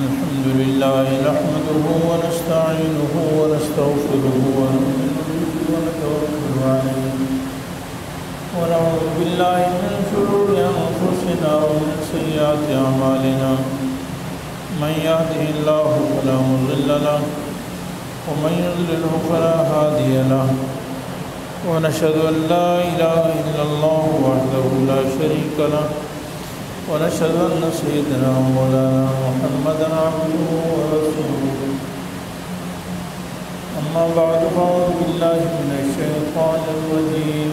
الحمد لله نحمده ونستعينه ونستغفره ونؤمن به ونتوكل عليه ونعوذ بالله من شرور أنفسنا ومن سيئات أعمالنا من يهده الله فلا مضل له ومن يضلله فلا هادي له ونشهد أن لا إله إلا الله وحده لا شريك له ونشهد أن سيدنا مولانا محمدا عبده ورسوله أما بعد فأعوذ بالله من الشيطان الرجيم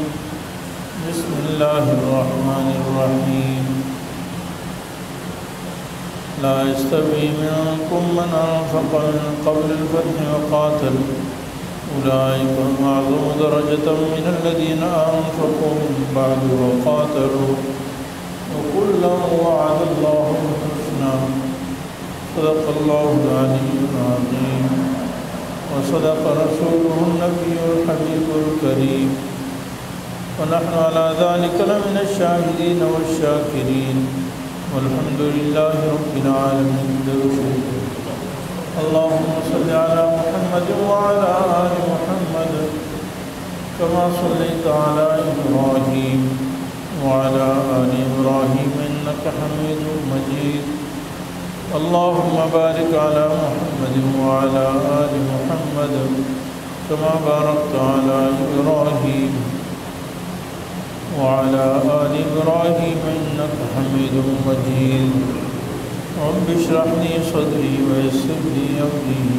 بسم الله الرحمن الرحيم لا يستوي منكم من أنفق من قبل الفتح وقاتل أولئك هم أعظم درجة من الذين أنفقوا من بعد وقاتلوا وكلا وعد الله الحسنى صدق الله العلي العظيم وصدق رسوله النبي الحبيب الكريم ونحن على ذلك لمن الشاهدين والشاكرين والحمد لله رب العالمين. اللهم صل على محمد وعلى آل محمد كما صليت على إبراهيم وعلى آل إبراهيم إنك حميد مجيد. اللهم بارك على محمد وعلى آل محمد كما باركت على إبراهيم وعلى آل إبراهيم إنك حميد مجيد. رب اشرح لي صدري ويسر لي أمري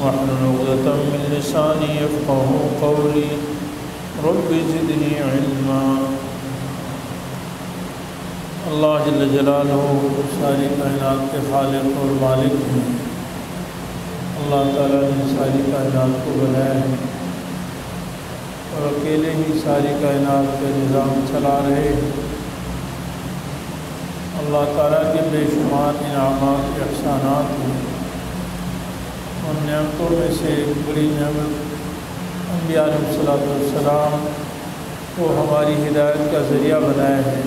واحلل عقدة من لساني يفقهوا قولي رب زدني علما. اللہ جل جلالہ ساری کائنات کے خالق اور مالک ہیں. اللہ تعالیٰ نے ساری کائنات کو بنایا ہے اور اکیلے ہی ساری کائنات کا نظام چلا رہے ہیں. اللہ تعالیٰ کے بے شمار انعامات کے احسانات ہیں. ان نعمتوں میں سے ایک بڑی نعمت انبیاء علیہ السلام کو ہماری ہدایت کا ذریعہ بنایا ہے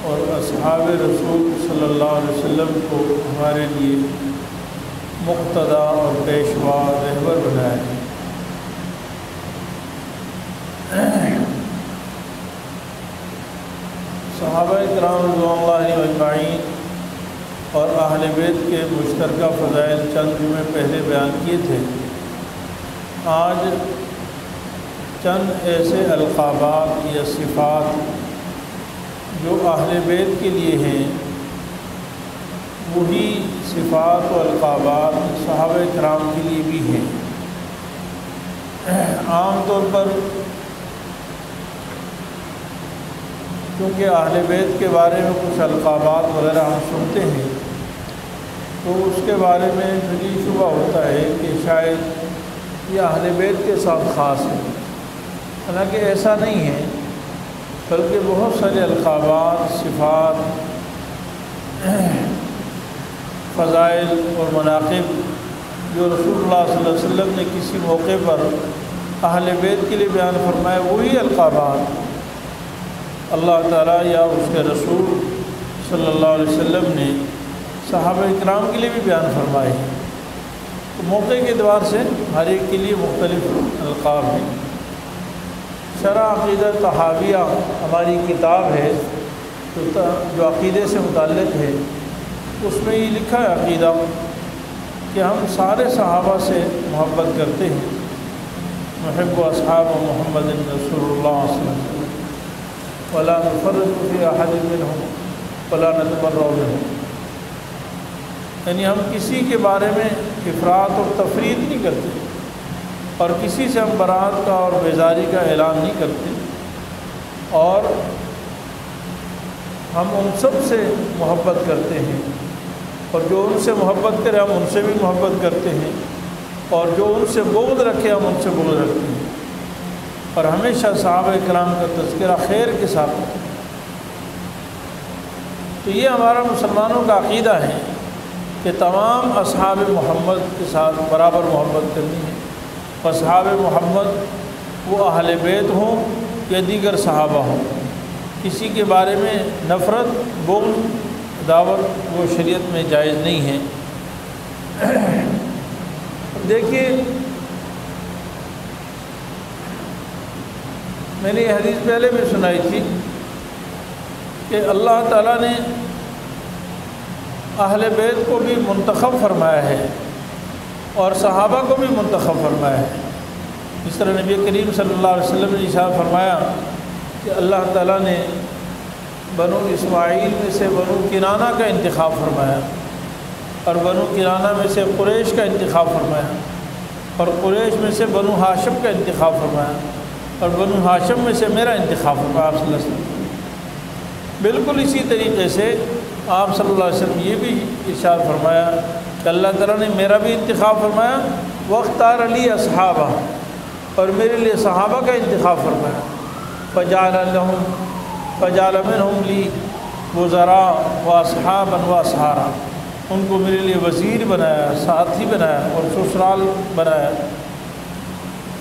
اور اصحاب رسول صلی اللہ علیہ وسلم کو ہمارے لیے مقتدیٰ اور پیشوا رہبر بنایا ہے. صحابہ کرام رضوان اللہ علیہم اجمعین اور اہل بیت کے مشترکہ فضائل چند جمعے پہلے بیان کیے تھے. آج چند ایسے القابات یا صفات جو اہل بیت کے لیے ہیں وہی صفات و القابات صحابہ کرام کے لیے بھی ہیں. عام طور پر کیونکہ اہل بیت کے بارے میں کچھ القابات وغیرہ ہم سنتے ہیں تو اس کے بارے میں مجھے شبہ ہوتا ہے کہ شاید یہ اہل بیت کے ساتھ خاص ہے. حالانکہ ایسا نہیں ہے بلکہ بہت سارے القابات صفات فضائل اور مناقب جو رسول اللہ صلی اللہ علیہ وسلم نے کسی موقع پر اہل بیت کے لیے بیان فرمائے وہی القابات اللہ تعالیٰ یا اس کے رسول صلی اللہ علیہ وسلم نے صحابہ کرام کے لیے بھی بیان فرمائے. تو موقع کے اعتبار سے ہر ایک کے لیے مختلف القاب ہیں. شرح عقیدہ طحاویہ ہماری کتاب ہے جو عقیدے سے متعلق ہے. اس میں یہ لکھا ہے عقیدہ کہ ہم سارے صحابہ سے محبت کرتے ہیں. محب اصحاب محمد رسول اللہ صلی اللہ علیہ وسلم ولا نفرط فی احد منہم ولا نتبرأ منہم. یعنی ہم کسی کے بارے میں افراط اور تفریط نہیں کرتے اور کسی سے ہم برات کا اور بیزاری کا اعلان نہیں کرتے اور ہم ان سب سے محبت کرتے ہیں اور جو ان سے محبت کرے ہم ان سے بھی محبت کرتے ہیں اور جو ان سے بغض رکھے ہم ان سے بغض رکھتے ہیں اور ہمیشہ صحابہ کرام کا تذکرہ خیر کے ساتھ ہوتا ہے. تو یہ ہمارا مسلمانوں کا عقیدہ ہے کہ تمام اصحاب محمد کے ساتھ برابر محبت کرنی ہے. اصحاب محمد وہ اہل بیت ہوں یا دیگر صحابہ ہوں، کسی کے بارے میں نفرت بغض دعوت وہ شریعت میں جائز نہیں ہے۔ دیکھیے میں نے یہ حدیث پہلے بھی سنائی تھی کہ اللہ تعالیٰ نے اہل بیت کو بھی منتخب فرمایا ہے اور صحابہ کو بھی منتخب فرمایا ہے۔ اس طرح نبی کریم صلی اللہ علیہ وسلم نے ارشاد فرمایا کہ اللہ تعالیٰ نے بنو اسماعیل میں سے بنو کنانہ کا انتخاب فرمایا اور بنو کنانہ میں سے قریش کا انتخاب فرمایا اور قریش میں سے بنو ہاشم کا انتخاب فرمایا اور بنو ہاشم میں سے میرا انتخاب فرمایا آپ صلی اللہ علیہ وسلم۔ بالکل اسی طریقے سے آپ صلی اللہ علیہ وسلم یہ بھی ارشاد فرمایا کہ اللہ تعالیٰ نے میرا بھی انتخاب فرمایا واختار علی اصحابہ، اور میرے لیے صحابہ کا انتخاب فرمایا، فجعل منہم لی وزراء و اصحابا و اسحارا، ان کو میرے لیے وزیر بنایا، ساتھی بنایا اور سسرال بنایا۔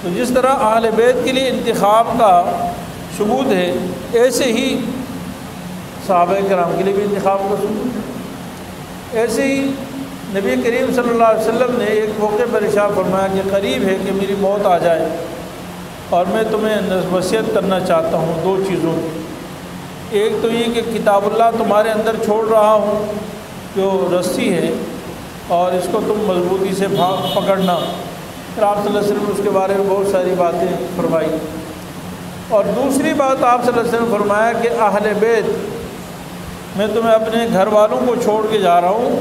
تو جس طرح اہل بیت کے لیے انتخاب کا ثبوت ہے، ایسے ہی صحابہ کرام کے لیے بھی انتخاب کا ثبوت ہے۔ ایسے ہی نبی کریم صلی اللہ علیہ وسلم نے ایک موقع پر ارشاد فرمایا کہ قریب ہے کہ میری موت آ جائے اور میں تمہیں وصیت کرنا چاہتا ہوں دو چیزوں کی۔ ایک تو یہ کہ کتاب اللہ تمہارے اندر چھوڑ رہا ہوں جو رسی ہے، اور اس کو تم مضبوطی سے پکڑنا۔ پھر آپ صلی اللہ علیہ وسلم نے اس کے بارے میں بہت ساری باتیں فرمائی۔ اور دوسری بات آپ صلی اللہ علیہ وسلم نے فرمایا کہ اہل بیت میں تمہیں اپنے گھر والوں کو چھوڑ کے جا رہا ہوں،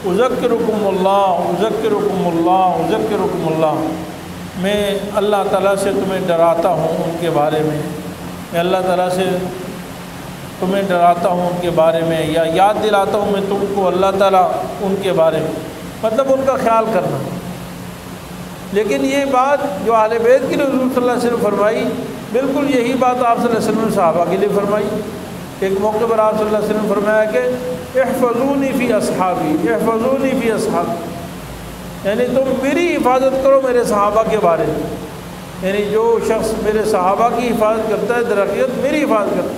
اذکرکم اللہ اذکرکم اللہ اذکرکم اللہ، میں اللہ تعالیٰ سے تمہیں ڈراتا ہوں ان کے بارے میں، میں اللہ تعالیٰ سے تمہیں ڈراتا ہوں ان کے بارے میں، یا یاد دلاتا ہوں میں تم کو اللہ تعالیٰ ان کے بارے میں، مطلب ان کا خیال کرنا۔ لیکن یہ بات جو اہل بیت کے لیے حضور صلی اللہ علیہ وسلم فرمائی، بالکل یہی بات آپ صلی اللہ علیہ وسلم نے صحابہ کے لیے فرمائی۔ ایک موقع پر آپ صلی اللہ علیہ وسلم نے فرمایا کہ احفظونی فی اصحابی احفظونی فی اصحابی، یعنی تم میری حفاظت کرو میرے صحابہ کے بارے میں، یعنی جو شخص میرے صحابہ کی حفاظت کرتا ہے در حقیقت میری حفاظت کرتا ہے۔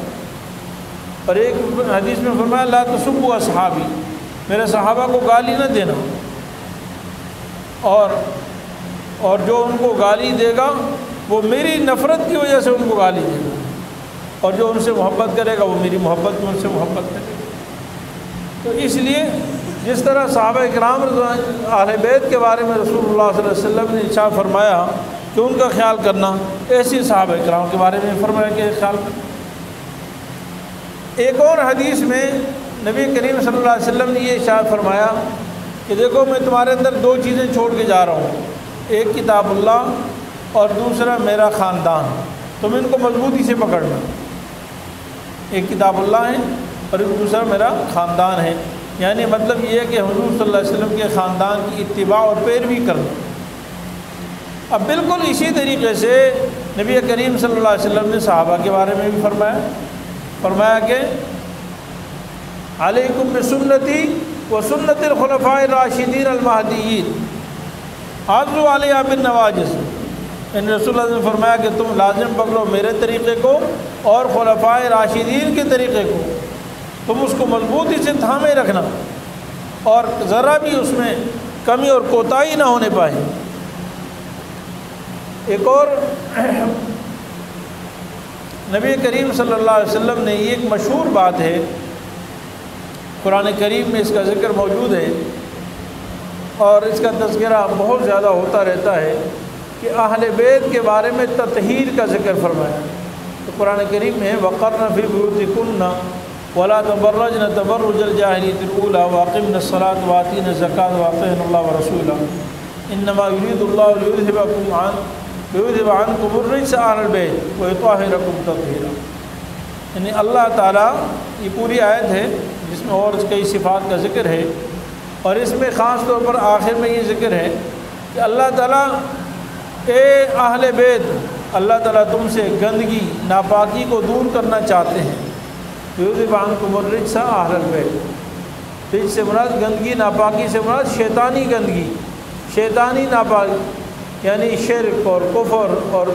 اور ایک حدیث میں فرمایا لا تسبوا اصحابی، میرے صحابہ کو گالی نہ دینا، اور جو ان کو گالی دے گا وہ میری نفرت کی وجہ سے ان کو گالی دے گا، اور جو ان سے محبت کرے گا وہ میری محبت میں ان سے محبت کرے گا۔ تو اس لیے جس طرح صحابہ اکرام اہل بیت کے بارے میں رسول اللہ صلی اللہ علیہ وسلم نے ارشاد فرمایا کہ ان کا خیال کرنا، ایسی صحابہ اکرام کے بارے میں فرمایا کہ خیال کرنا۔ ایک اور حدیث میں نبی کریم صلی اللہ علیہ وسلم نے یہ ارشاد فرمایا کہ دیکھو میں تمہارے اندر دو چیزیں چھوڑ کے جا رہا ہوں، ایک کتاب اللہ اور دوسرا میرا خاندان، تم ان کو مضبوطی سے پکڑنا۔ ایک کتاب اللہ ہے اور ایک دوسرا میرا خاندان ہے، یعنی مطلب یہ ہے کہ حضور صلی اللہ علیہ وسلم کے خاندان کی اتباع اور پیروی کرنا۔ اب بالکل اسی طریقے سے نبی کریم صلی اللہ علیہ وسلم نے صحابہ کے بارے میں بھی فرمایا کہ علیکم بسنتی و سنت الخلفاء الراشدین المہدیین عضوا علیہا بالنواجذ، ان رسول اللہ نے فرمایا کہ تم لازم پکڑو میرے طریقے کو اور خلفاء راشدین کے طریقے کو، تم اس کو مضبوطی سے تھامے رکھنا اور ذرا بھی اس میں کمی اور کوتاہی نہ ہونے پائے۔ ایک اور نبی کریم صلی اللہ علیہ وسلم نے یہ ایک مشہور بات ہے، قرآن کریم میں اس کا ذکر موجود ہے اور اس کا تذکرہ بہت زیادہ ہوتا رہتا ہے کہ اہل بیت کے بارے میں تطہیر کا ذکر فرمایا۔ تو قرآن کریم میں وَقَرْنَ فِي بُيُوتِكُنَّ وَلَا تَبَرَّجْنَ تَبَرُّجَ الْجَاهِلِيَّةِ الْأُولَىٰ وَأَقِمْنَ الصَّلَاةَ وَآتِينَ الزَّكَاةَ وَأَطِيعْنَ اللَّهَ وَرَسُولَهُ إِنَّمَا يُرِيدُ اللَّهُ لِيُذْهِبَ عَنكُمُ الرِّجْسَ أَهْلَ الْبَيْتِ وَيُطَهِّرَكُمْ تَطْهِيرًا، یعنی اللہ تعالیٰ یہ پوری آیت ہے جس میں اور کئی صفات کا ذکر ہے، اور اس میں خاص طور پر آخر میں یہ ذکر ہے کہ اللہ تعالیٰ اے اہل بیت، اللہ تعالیٰ تم سے گندگی ناپاکی کو دور کرنا چاہتے ہیں۔ یذھب عنکم الرجس اہل البیت، رجس سے مراد گندگی، ناپاکی سے مراد شیطانی گندگی، شیطانی ناپاکی یعنی شرک اور کفر اور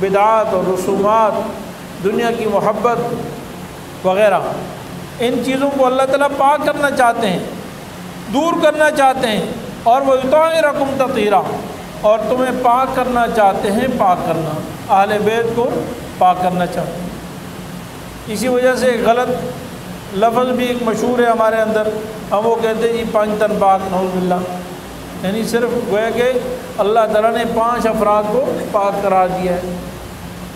بدعات اور رسومات، دنیا کی محبت وغیرہ، ان چیزوں کو اللہ تعالیٰ پاک کرنا چاہتے ہیں، دور کرنا چاہتے ہیں، اور وہ یطہرکم تطہیرا، اور تمہیں پاک کرنا چاہتے ہیں، پاک کرنا، اہل بیت کو پاک کرنا چاہتے ہیں۔ اسی وجہ سے غلط لفظ بھی ایک مشہور ہے ہمارے اندر، ہم وہ کہتے ہیں جی 5 تن پاک، نعوذ باللہ، یعنی صرف گویا کہ اللہ تعالیٰ نے 5 افراد کو پاک قرار دیا ہے،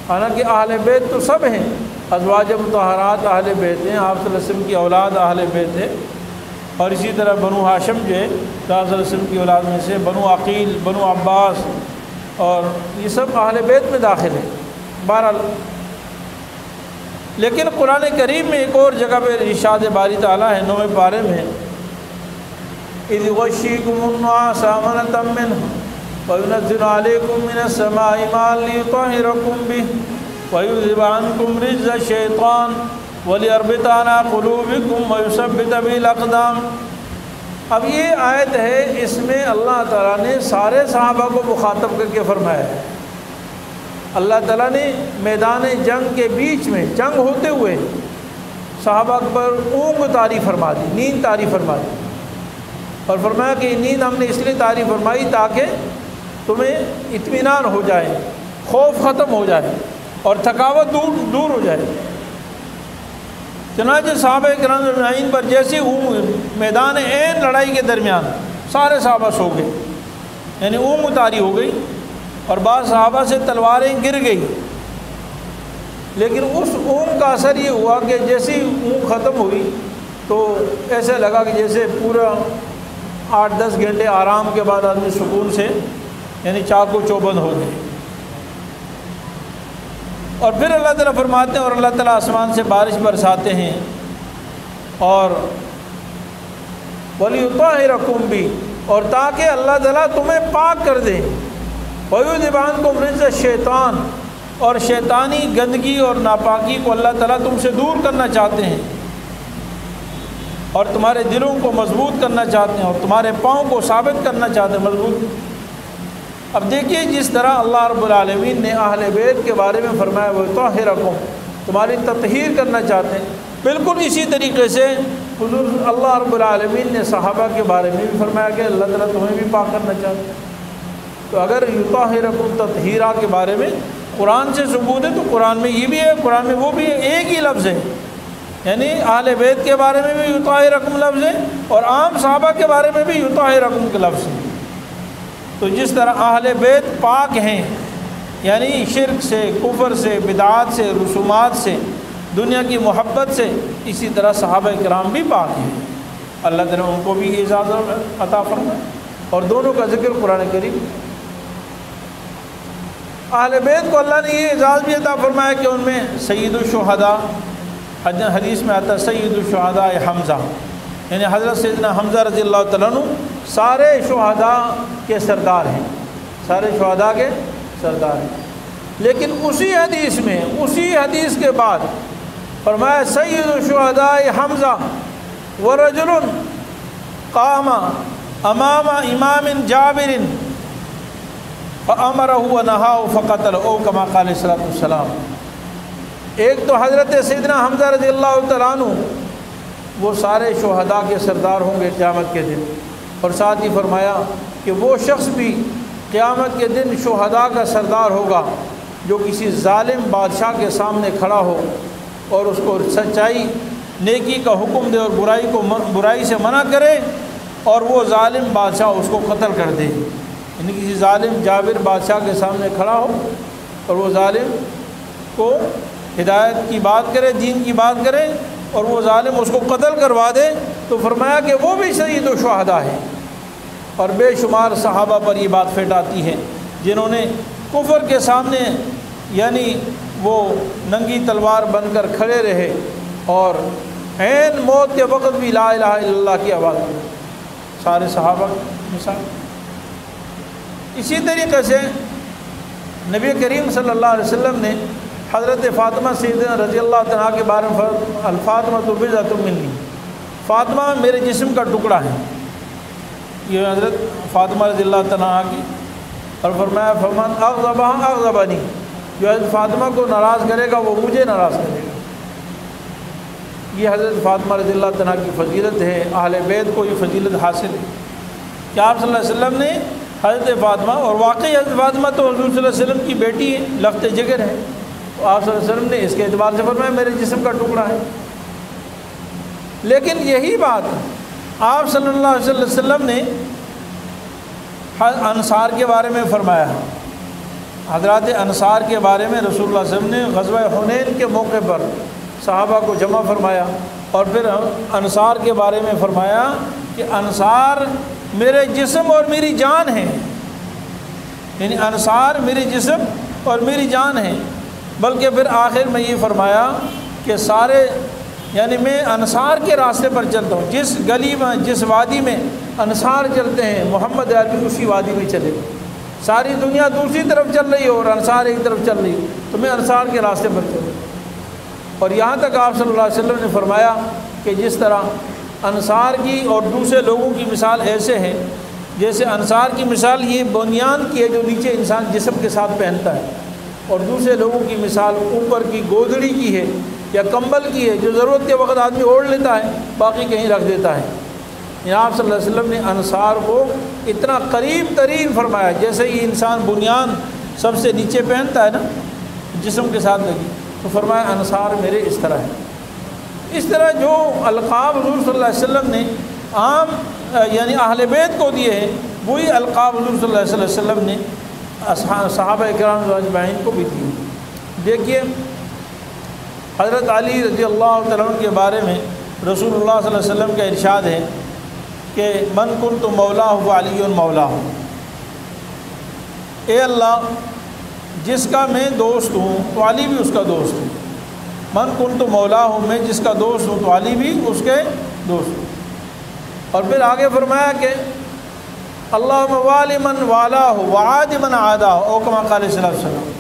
حالانکہ اہل بیت تو سب ہیں، ازواج مطہرات اہل بیت ہیں، آپ صلی اللہ علیہ وسلم کی اولاد اہل بیت ہے، اور اسی طرح بنو ہاشم جو ہے آپ صلی اللہ علیہ وسلم کی اولاد میں سے، بنو عقیل، بنو عباس، اور یہ سب اہل بیت میں داخل ہیں۔ بہرحال لیکن قرآن کریم میں ایک اور جگہ پہ ارشاد باری تعالیٰ ہے 9ویں پارے میں، اِذْ يُغَشِّيكُمُ النُّعَاسَ أَمَنَةً مِّنْهُ وَيُنَزِّلُ عَلَيْكُم مِّنَ السَّمَاءِ مَاءً لِّيُطَهِّرَكُم بِهِ وَيُذْهِبَ عَنكُم رِّجْزَ الشَّيْطَانِ وَلِيَرْبِطَ عَلَىٰ قُلُوبِكُمْ وَيُثَبِّتَ بِهِ الْأَقْدَامَ۔ اب یہ آیت ہے، اس میں اللہ تعالیٰ نے سارے صحابہ کو مخاطب کر کے فرمایا ہے۔ اللہ تعالیٰ نے میدان جنگ کے بیچ میں جنگ ہوتے ہوئے صحابہ پر اونگ طاری فرما دی، نیند طاری فرما دی، اور فرمایا کہ یہ نیند ہم نے اس لیے طاری فرمائی تاکہ تمہیں اطمینان ہو جائے، خوف ختم ہو جائے اور تھکاوٹ دور ہو جائے۔ چنانچہ صحابہ کرام اجمعین پر جیسے اونگ میدان عین لڑائی کے درمیان سارے صحابہ سو گئے، یعنی اونگ طاری ہو گئی، اور بعض صحابہ سے تلواریں گر گئی، لیکن اس اونگ کا اثر یہ ہوا کہ جیسی اونگ ختم ہوئی تو ایسے لگا کہ جیسے پورا 8-10 گھنٹے آرام کے بعد آدمی سکون سے یعنی چاق و چوبند ہو گئے۔ اور پھر اللہ تعالیٰ فرماتے ہیں، اور اللہ تعالیٰ آسمان سے بارش برساتے ہیں، اور وَلِيُطَهِّرَكُم بِهِ، اور تاکہ اللہ تعالیٰ تمہیں پاک کر دے، وَيُذْهِبَ عَنكُم رِّجْزَ الشَّيْطَانِ، اور شیطانی گندگی اور ناپاکی کو اللہ تعالیٰ تم سے دور کرنا چاہتے ہیں، اور تمہارے دلوں کو مضبوط کرنا چاہتے ہیں، اور تمہارے پاؤں کو ثابت کرنا چاہتے ہیں، مضبوط۔ اب دیکھیے جس طرح اللہ رب العالمین نے اہل بیت کے بارے میں فرمایا وَيُطَهِّرَكُم، تمہاری تطہیر کرنا چاہتے ہیں، بالکل اسی طریقے سے حضور اللہ رب العالمین نے صحابہ کے بارے میں بھی فرمایا کہ اللہ تعالیٰ تمہیں بھی پاک کرنا چاہتے ہیں۔ تو اگر یطہرکم تطہیرا کے بارے میں قرآن سے ثبوت ہے تو قرآن میں یہ بھی ہے، قرآن میں وہ بھی ہے، ایک ہی لفظ ہے، یعنی اہل بیت کے بارے میں بھی یطہرکم لفظ ہے، اور عام صحابہ کے بارے میں بھی یطہرکم کا لفظ ہے۔ تو جس طرح اہل بیت پاک ہیں، یعنی شرک سے، کفر سے، بدعات سے، رسومات سے، دنیا کی محبت سے، اسی طرح صحابہ کرام بھی پاک ہیں، اللہ تعالیٰ ان کو بھی اعزاز عطا فرمائے، اور دونوں کا ذکر قرآن کریم۔ اہل بیت کو اللہ نے یہ اعزاز بھی عطا فرمایا کہ ان میں سید الشہداء، حدیث میں آتا ہے سید الشہداء حمزہ، یعنی حضرت سیدنا حمزہ رضی اللہ تعالیٰ عنہ سارے شہداء کے سردار ہیں، سارے شہداء کے سردار ہیں۔ لیکن اسی حدیث میں، اسی حدیث کے بعد فرمایا سید الشہداء حمزہ ورجل قام امام امام جابر فامرہ ونہاہ فقتل، او کما قال صلی اللہ علیہ وسلم۔ ایک تو حضرت سیدنا حمزہ رضی اللہ تعالیٰ عنہ وہ سارے شہداء کے سردار ہوں گے قیامت کے دن، اور ساتھ ہی فرمایا کہ وہ شخص بھی قیامت کے دن شہداء کا سردار ہوگا جو کسی ظالم بادشاہ کے سامنے کھڑا ہو اور اس کو سچائی نیکی کا حکم دے اور برائی سے منع کرے، اور وہ ظالم بادشاہ اس کو قتل کر دے، یعنی کسی ظالم جابر بادشاہ کے سامنے کھڑا ہو اور وہ ظالم کو ہدایت کی بات کرے، دین کی بات کرے، اور وہ ظالم اس کو قتل کروا دے، تو فرمایا کہ وہ بھی سید الشہداء ہے۔ اور بے شمار صحابہ پر یہ بات فٹ آتی ہے جنہوں نے کفر کے سامنے یعنی وہ ننگی تلوار بن کر کھڑے رہے، اور عین موت کے وقت بھی لا الہ الا اللہ کی آواز دی، سارے صحابہ مثال۔ اسی طریقے سے نبی کریم صلی اللہ علیہ وسلم نے حضرت فاطمہ سیدنا رضی اللہ تعالیٰ کے بارے میں الفاطمہ بضعۃ منی، فاطمہ میرے جسم کا ٹکڑا ہے، یہ حضرت فاطمہ رضی اللہ تعالیٰ کی، اور فرمایا فمن اغضبها اغضبنی، جو حضرت فاطمہ کو ناراض کرے گا وہ مجھے ناراض کرے گا۔ یہ حضرت فاطمہ رضی اللہ عنہا کی فضیلت ہے، اہل بیت کو یہ فضیلت حاصل ہے کہ آپ صلی اللہ علیہ وسلم نے حضرت فاطمہ، اور واقعی حضرت فاطمہ تو حضور صلی اللہ علیہ وسلم کی بیٹی ہے، لخت جگر ہے، تو آپ صلی اللہ علیہ وسلم نے اس کے اعتبار سے فرمایا میرے جسم کا ٹکڑا ہے۔ لیکن یہی بات آپ صلی اللہ علیہ وسلم نے انصار کے بارے میں فرمایا ہے۔ حضرات انصار کے بارے میں رسول اللہ صلی اللہ علیہ وسلم نے غزوہ حنین کے موقع پر صحابہ کو جمع فرمایا، اور پھر انصار کے بارے میں فرمایا کہ انصار میرے جسم اور میری جان ہیں، یعنی انصار میرے جسم اور میری جان ہیں۔ بلکہ پھر آخر میں یہ فرمایا کہ سارے، یعنی میں انصار کے راستے پر چلتا ہوں، جس گلی میں جس وادی میں انصار چلتے ہیں محمد عربی اسی وادی میں چلے۔ ساری دنیا دوسری طرف چل رہی ہے اور انصار ایک طرف چل رہی ہے، تو میں انصار کے راستے پر چلوں۔ اور یہاں تک آپ صلی اللہ علیہ وسلم نے فرمایا کہ جس طرح انصار کی اور دوسرے لوگوں کی مثال ایسے ہے، جیسے انصار کی مثال یہ بنیان کی ہے جو نیچے انسان جسم کے ساتھ پہنتا ہے، اور دوسرے لوگوں کی مثال اوپر کی گودڑی کی ہے یا کمبل کی ہے جو ضرورت کے وقت آدمی اوڑھ لیتا ہے، باقی کہیں رکھ دیتا ہے۔ یہاں آپ صلی اللہ علیہ وسلم نے انصار کو اتنا قریب ترین فرمایا، جیسے یہ انسان بنیان سب سے نیچے پہنتا ہے نا جسم کے ساتھ لگی، تو فرمایا انصار میرے اس طرح ہے۔ اس طرح جو القاب حضور صلی اللہ علیہ وسلم نے عام یعنی اہل بیت کو دیے ہیں، وہی القاب حضور صلی اللہ علیہ وسلم نے صحابہ کرام اجمعین کو بھی دیے۔ دیکھیے حضرت علی رضی اللہ تعالیٰ عنہ کے بارے میں رسول اللہ صلی اللہ علیہ وسلم کا ارشاد ہے کہ من کنت مولا علی مولا، اے اللہ جس کا میں دوست ہوں تو علی بھی اس کا دوست ہوں۔ من کنت مولا ہوں، میں جس کا دوست ہوں تو علی بھی اس کے دوست ہوں۔ اور پھر آگے فرمایا کہ اللہم والی من والا ہو وعاد من عادا ہو، او کما قال صلی اللہ علیہ وسلم،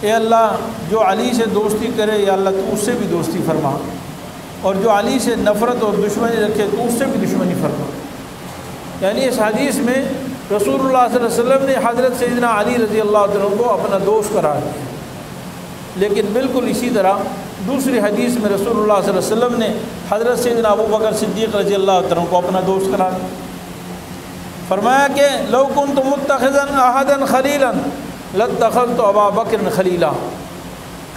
اے اللہ جو علی سے دوستی کرے یا اللہ تو اس سے بھی دوستی فرما، اور جو علی سے نفرت اور دشمنی رکھے تو اس سے بھی دشمنی فرما۔ یعنی اس حدیث میں رسول اللہ صلی اللہ علیہ وسلم نے حضرت سیدنا علی رضی اللہ عنہ کو اپنا دوست قرار دیا، لیکن بالکل اسی طرح دوسری حدیث میں رسول اللہ صلی اللہ علیہ وسلم نے حضرت سیدنا ابو بکر صدیق رضی اللہ عنہ کو اپنا دوست قرار دیا۔ فرمایا کہ لو کنت متخذا احدا خلیلا لاتخذت ابا بکر خلیلا۔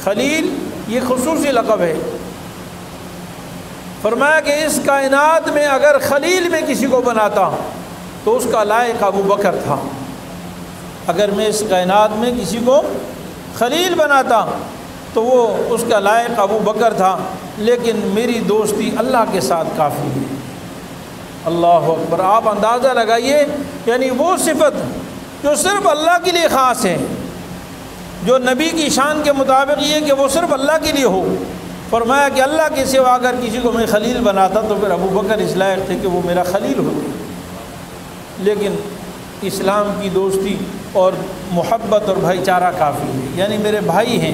خلیل یہ خصوصی لقب ہے۔ فرمایا کہ اس کائنات میں اگر خلیل میں کسی کو بناتا تو اس کا لائق ابو بکر تھا۔ اگر میں اس کائنات میں کسی کو خلیل بناتا تو وہ اس کا لائق ابو بکر تھا، لیکن میری دوستی اللہ کے ساتھ کافی ہے۔ اللہ اکبر! آپ اندازہ لگائیے، یعنی وہ صفت جو صرف اللہ کے لیے خاص ہے، جو نبی کی شان کے مطابق یہ کہ وہ صرف اللہ کے لیے ہو۔ فرمایا کہ اللہ کے سوا اگر کسی کو میں خلیل بناتا تو پھر ابو بکر اس لائق تھے کہ وہ میرا خلیل ہوتے۔ لیکن اسلام کی دوستی اور محبت اور بھائی چارہ کافی ہے، یعنی میرے بھائی ہیں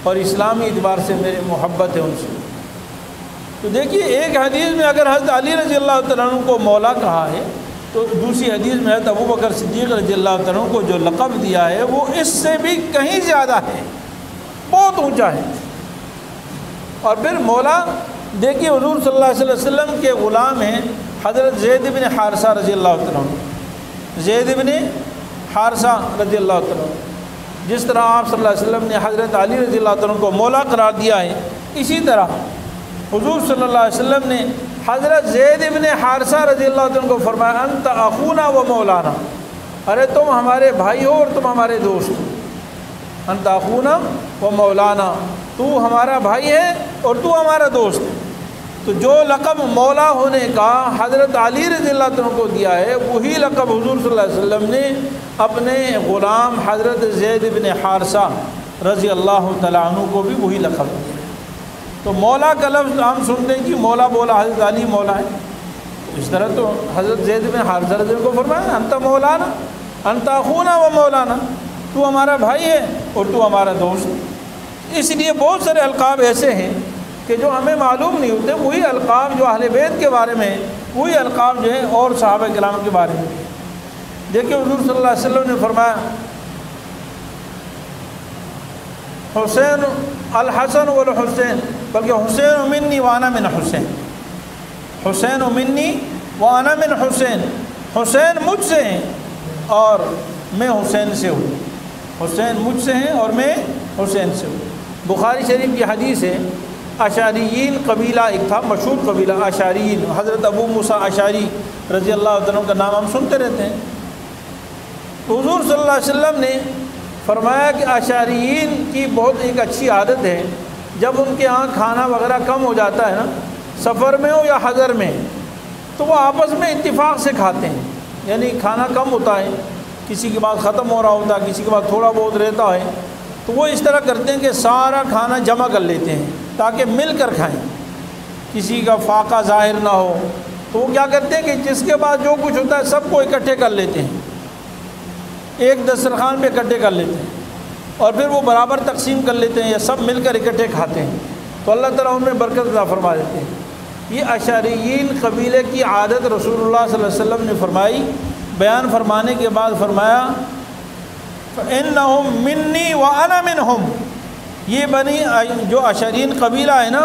اور اسلامی اعتبار سے میرے محبت ہے ان سے۔ تو دیکھیے ایک حدیث میں اگر حضرت علی رضی اللہ تعالیٰ عنہ کو مولا کہا ہے، تو دوسری حدیث میں حضرت ابو بکر صدیق رضی اللہ تعالیٰ عنہ کو جو لقب دیا ہے وہ اس سے بھی کہیں زیادہ ہے، بہت اونچا ہے۔ اور پھر مولا دیکھیے حضور صلی اللہ علیہ وسلم کے غلام ہیں حضرت زید بن حارثہ رضی اللہ تعالیٰ عنہ۔ زید بن حارثہ رضی اللہ تعالیٰ عنہ، جس طرح آپ صلی اللہ علیہ وسلم نے حضرت علی رضی اللہ تعالیٰ عنہ کو مولا قرار دیا ہے، اسی طرح حضور صلی اللہ علیہ وسلم نے حضرت زید بن حارثہ رضی اللہ عنہ کو فرمایا انت اخونا و مولانا، ارے تم ہمارے بھائی ہو اور تم ہمارے دوست ہو۔ انت اخونا و مولانا، تو ہمارا بھائی ہے اور تو ہمارا دوست ہے۔ تو جو لقب مولا ہونے کا حضرت علی رضی اللہ عنہ کو دیا ہے، وہی لقب حضور صلی اللہ علیہ وسلم نے اپنے غلام حضرت زید بن حارثہ رضی اللہ تعالیٰ عنہ کو بھی وہی لقب دیا۔ تو مولا کا لفظ ہم سنتے ہیں کہ مولا بولا حضرت علی مولا ہے، اس طرح تو حضرت زید بن حارثہ رضی اللہ عنہ کو فرمایا انت مولانا انت اخونا و مولانا، تو ہمارا بھائی ہے اور تو ہمارا دوست۔ اس لیے بہت سارے القاب ایسے ہیں کہ جو ہمیں معلوم نہیں ہوتے، وہی القاب جو اہل بیت کے بارے میں، وہی القاب جو ہیں اور صحابہ کرام کے بارے میں۔ دیکھیں حضور صلی اللہ علیہ وسلم نے فرمایا حسین الحسن والحسین بلکہ حسین منی وانا من حسین، حسین منی وانا من حسین، حسین مجھ سے ہیں اور میں حسین سے ہوں، حسین مجھ سے ہیں اور میں حسین سے ہوں۔ بخاری شریف کی حدیث ہے، اشعریین قبیلہ ایک تھا، مشہور قبیلہ اشعریین، حضرت ابو موسیٰ اشعری رضی اللہ عنہ کا نام ہم سنتے رہتے ہیں۔ حضور صلی اللہ علیہ وسلم نے فرمایا کہ اشعریین کی بہت ایک اچھی عادت ہے، جب ان کے ہاں کھانا وغیرہ کم ہو جاتا ہے نا، سفر میں ہو یا حضر میں، تو وہ آپس میں اتفاق سے کھاتے ہیں، یعنی کھانا کم ہوتا ہے، کسی کے بعد ختم ہو رہا ہوتا ہے، کسی کے بعد تھوڑا بہت رہتا ہے، تو وہ اس طرح کرتے ہیں کہ سارا کھانا جمع کر لیتے ہیں تاکہ مل کر کھائیں، کسی کا فاقہ ظاہر نہ ہو۔ تو وہ کیا کرتے ہیں کہ جس کے بعد جو کچھ ہوتا ہے سب کو اکٹھے کر لیتے ہیں، ایک دسترخوان پہ اکٹھے کر لیتے ہیں اور پھر وہ برابر تقسیم کر لیتے ہیں یا سب مل کر اکٹھے کھاتے ہیں، تو اللہ تعالیٰ ان میں برکت عطا فرما دیتے ہیں۔ یہ اشعریین قبیلے کی عادت رسول اللہ صلی اللہ علیہ وسلم نے فرمائی، بیان فرمانے کے بعد فرمایا فَإِنَّهُمْ مِنِّي وَأَنَا مِنْهُمْ، یہ بنی جو اشعریین قبیلہ ہے نا،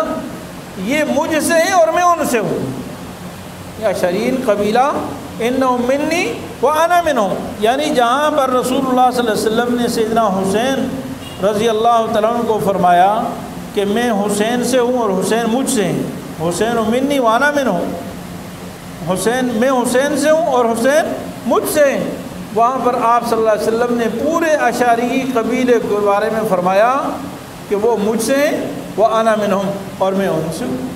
یہ مجھ سے ہیں اور میں ان سے ہوں۔ یہ اشعریین قبیلہ اِنَّهُمْ مِنِّي وَأَنَا مِنْهُمْ، یعنی جہاں پر رسول اللہ صلی اللہ علیہ وسلم نے سیدنا حسین رضی اللہ تعالیٰ عنہ کو فرمایا کہ میں حسین سے ہوں اور حسین مجھ سے ہیں، حسین منی وانا منہ، حسین میں حسین سے ہوں اور حسین مجھ سے ہیں، وہاں پر آپ صلی اللہ علیہ وسلم نے پورے اشعری قبیلے کے بارے میں فرمایا کہ وہ مجھ سے ہیں، وہ انا منہم، اور میں ان سے ہوں۔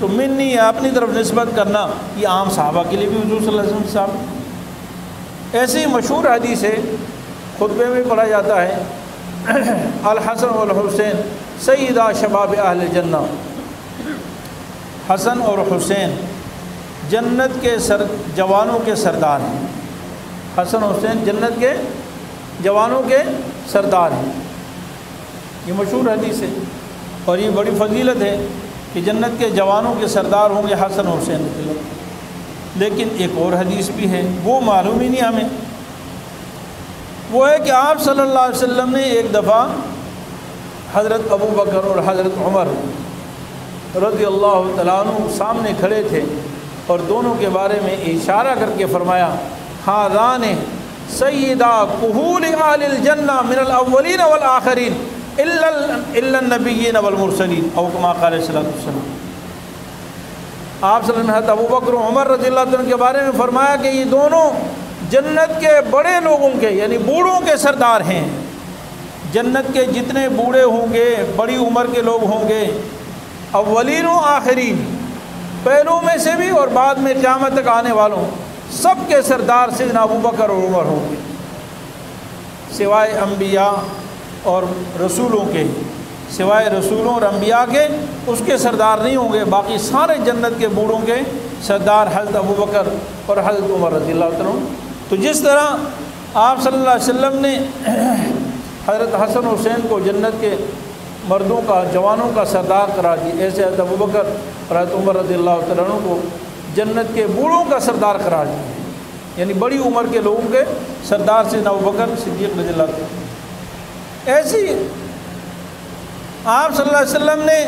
تو منی اپنی طرف نسبت کرنا یہ عام صحابہ کے لیے بھی حضور صلی اللہ علیہ وسلم صاحب ایسی مشہور حدیث ہے، خطبے میں پڑھا جاتا ہے، الحسن والحسین سیدہ شباب اہل جنہ، حسن اور حسین جنت کے جوانوں کے سردار ہیں، حسن حسین جنت کے جوانوں کے سردار ہیں، یہ مشہور حدیث ہے اور یہ بڑی فضیلت ہے کہ جنت کے جوانوں کے سردار ہوں گے حسن حسین۔ لیکن ایک اور حدیث بھی ہے، وہ معلوم ہی نہیں ہمیں، وہ ہے کہ آپ صلی اللہ علیہ وسلم نے ایک دفعہ حضرت ابو بکر اور حضرت عمر رضی اللہ تعالیٰ عنہ سامنے کھڑے تھے اور دونوں کے بارے میں اشارہ کر کے فرمایا ہذان سیدا کہول اہل الجنہ من الاولین والآخرین الا النبیین والمرسلین، او کما قال صلی اللہ علیہ وسلم۔ آپ صلی اللہ علیہ وسلم ابو بکر و عمر رضی اللہ عنہ کے بارے میں فرمایا کہ یہ دونوں جنت کے بڑے لوگوں کے یعنی بوڑھوں کے سردار ہیں، جنت کے جتنے بوڑھے ہوں گے، بڑی عمر کے لوگ ہوں گے، اولین و آخرین، پہلوں میں سے بھی اور بعد میں قیامت تک آنے والوں، سب کے سردار سیدنا ابو بکر اور عمر ہوں گے، سوائے انبیاء اور رسولوں کے، سوائے رسولوں اور انبیاء کے اس کے سردار نہیں ہوں گے، باقی سارے جنت کے بوڑھوں کے سردار حضرت ابو بکر اور حضرت عمر رضی اللہ عنہ۔ تو جس طرح آپ صلی اللہ علیہ وسلم نے حضرت حسن حسین کو جنت کے مردوں کا جوانوں کا سردار قرار دی، ایسے حضرت ابو بکر اور حضرت عمر رضی اللہ عنہ کو جنت کے بوڑھوں کا سردار قرار دی، یعنی بڑی عمر کے لوگوں کے سردار سے ابو بکر صدیق رضی اللہ عنہ۔ ایسی آپ صلی اللہ علیہ وسلم نے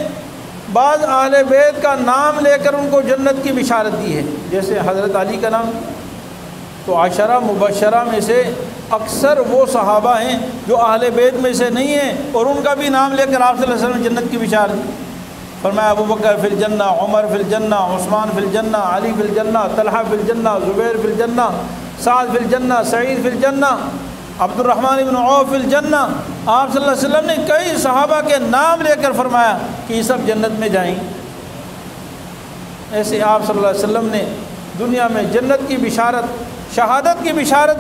بعض اہل بیت کا نام لے کر ان کو جنت کی بشارت دی ہے، جیسے حضرت علی کا نام، تو عشرہ مبشرہ میں سے اکثر وہ صحابہ ہیں جو اہل بیت میں سے نہیں ہیں اور ان کا بھی نام لے کر آپ صلی اللہ علیہ وسلم نے جنت کی بشارت دی۔ فرمایا ابو بکر فی الجنہ، عمر فی الجنہ، عثمان فی الجنہ، علی فی الجنہ، طلحہ فی الجنہ، زبیر فی الجنہ، سعد فی الجنہ، سعید فی الجنہ، عبد الرحمن بن عوف فی الجنہ۔ آپ صلی اللہ علیہ وسلم نے کئی صحابہ کے نام لے کر فرمایا کہ یہ سب جنت میں جائیں۔ ایسے آپ صلی اللہ علیہ وسلم نے دنیا میں جنت کی بشارت، شہادت کی بشارت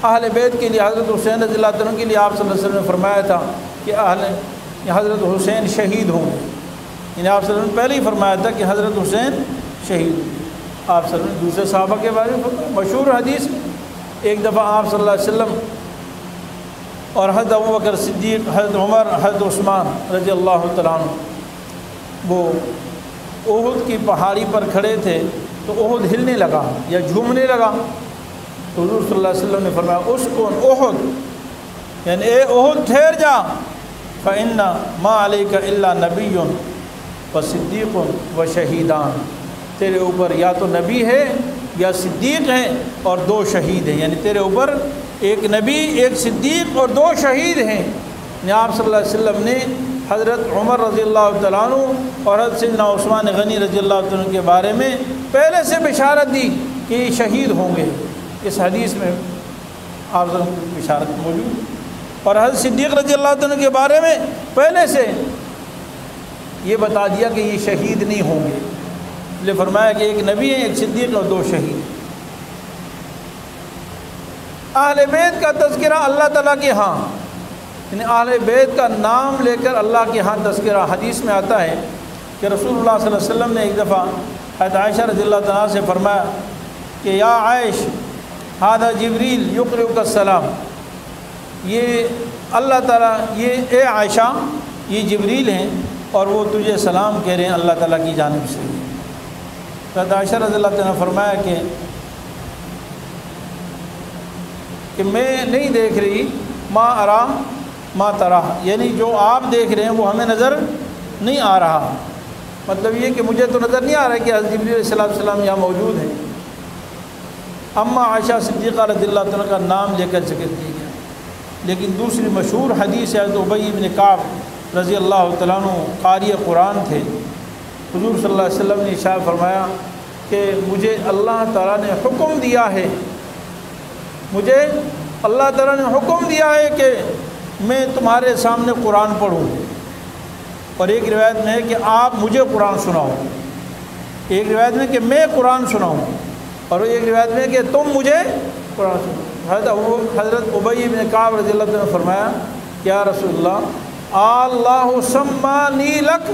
اہل بیت کے لیے، حضرت حسین رضی اللہ عنہ کے لیے آپ صلی اللہ علیہ وسلم نے فرمایا تھا کہ حضرت حسین شہید ہوں گے، یعنی آپ صلی اللہ علیہ وسلم نے پہلے ہی فرمایا تھا کہ حضرت حسین شہید ہوں گے۔ آپ صلی اللہ علیہ وسلم دوسرے صحابہ کے بارے میں فرمایا، مشہور حدیث، ایک دفعہ آپ صلی اللہ علیہ وسلم اور حضرت ابو بکر صدیق، حضرت عمر، حضرت عثمان رضی اللہ تعالیٰ عنہ وہ احد کی پہاڑی پر کھڑے تھے تو احد ہلنے لگا یا جھومنے لگا، تو حضور صلی اللہ علیہ وسلم نے فرمایا اسکن احد، یعنی اے احد ٹھہر جا، فإن ما علیک الا نبی، و صدیق و شہیدان، تیرے اوپر یا تو نبی ہے یا صدیق ہیں اور 2 شہید ہیں، یعنی تیرے اوپر ایک نبی، ایک صدیق اور 2 شہید ہیں۔ آپ صلی اللہ علیہ وسلم نے حضرت عمر رضی اللہ تعالیٰ عنہ اور حضرت سیدنا عثمان غنی رضی اللہ تعالیٰ عنہ کے بارے میں پہلے سے بشارت دی کہ یہ شہید ہوں گے، اس حدیث میں آپ کی بشارت موجود ہے۔ اور حضرت صدیق رضی اللہ تعالیٰ عنہ کے بارے میں پہلے سے یہ بتا دیا کہ یہ شہید نہیں ہوں گے، اس لیے فرمایا کہ ایک نبی ہے، ایک صدیق اور 2 شہید۔ اہل بیت کا تذکرہ اللہ تعالیٰ کے ہاں، یعنی اہل بیت کا نام لے کر اللہ کے ہاں تذکرہ، حدیث میں آتا ہے کہ رسول اللہ صلی اللہ علیہ وسلم نے ایک دفعہ حضرت عائشہ رضی اللہ تعالیٰ سے فرمایا کہ یا عائش ھذا جبریل یقرئک السلام، یہ اللہ تعالیٰ، یہ اے عائشہ یہ جبریل ہیں اور وہ تجھے سلام کہہ رہے ہیں اللہ تعالیٰ کی جانب سے۔ حضرت عائشہ رضی اللہ تعالیٰ نے فرمایا کہ میں نہیں دیکھ رہی، ما ارا ما ترا، یعنی جو آپ دیکھ رہے ہیں وہ ہمیں نظر نہیں آ رہا، مطلب یہ کہ مجھے تو نظر نہیں آ رہا کہ حضرت جبریل علیہ السلام یہاں موجود ہیں۔ اما عائشہ صدیقہ رضی اللہ تعالیٰ کا نام لے کر ذکر کیا گیا، لیکن دوسری مشہور حدیث ہے حضرت ابی بن کعب رضی اللہ تعالیٰ عنہ قاری قرآن تھے، حضور صلی اللہ علیہ وسلم نے ارشاد فرمایا کہ مجھے اللہ تعالیٰ نے حکم دیا ہے، مجھے اللہ تعالیٰ نے حکم دیا ہے کہ میں تمہارے سامنے قرآن پڑھوں، اور ایک روایت میں ہے کہ آپ مجھے قرآن سناؤ، ایک روایت میں کہ میں قرآن سناؤں، اور ایک روایت میں کہ تم مجھے قرآن سناؤ۔ حضرت ابی بن کعب رضی اللہ عنہ نے فرمایا کہ یا رسول اللہ اللہ سمانی لک،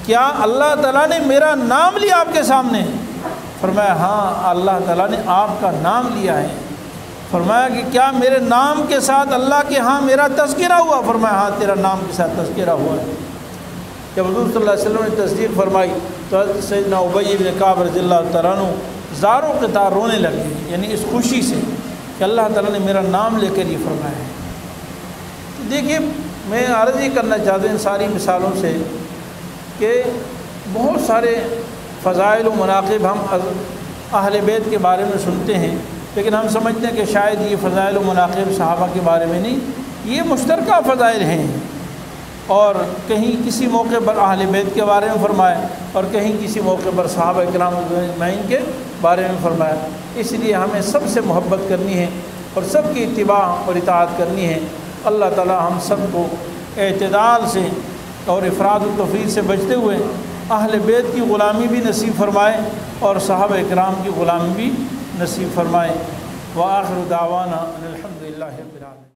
کیا اللہ تعالیٰ نے میرا نام لیا آپ کے سامنے؟ فرمایا ہاں اللہ تعالیٰ نے آپ کا نام لیا ہے۔ فرمایا کہ کیا میرے نام کے ساتھ اللہ کے ہاں میرا تذکرہ ہوا؟ فرمایا ہاں تیرا نام کے ساتھ تذکرہ ہوا ہے۔ جب حضور صلی اللہ علیہ وسلم نے تصدیق فرمائی تو حضرت سیدنا ابی بن کعب رضی اللہ تعالیٰ عنہ زاروں قطار رونے لگے، یعنی اس خوشی سے کہ اللہ تعالیٰ نے میرا نام لے کر یہ فرمایا ہے۔ دیکھیے میں عرض یہ کرنا چاہتا ہوں ان ساری مثالوں سے کہ بہت سارے فضائل و مناقب ہم اہل بیت کے بارے میں سنتے ہیں، لیکن ہم سمجھتے ہیں کہ شاید یہ فضائل و مناقب صحابہ کے بارے میں نہیں، یہ مشترکہ فضائل ہیں، اور کہیں کسی موقع پر اہل بیت کے بارے میں فرمائے اور کہیں کسی موقع پر صحابہ کرام اجمعین کے بارے میں فرمایا۔ اس لیے ہمیں سب سے محبت کرنی ہے اور سب کی اتباع اور اطاعت کرنی ہے۔ اللہ تعالی ہم سب کو اعتدال سے اور افراد و تفریط سے بچتے ہوئے اہل بیت کی غلامی بھی نصیب فرمائے اور صحابہ کرام کی غلامی بھی نصیب فرمائے۔ وآخر دعوانا ان الحمد للہ رب العالمین۔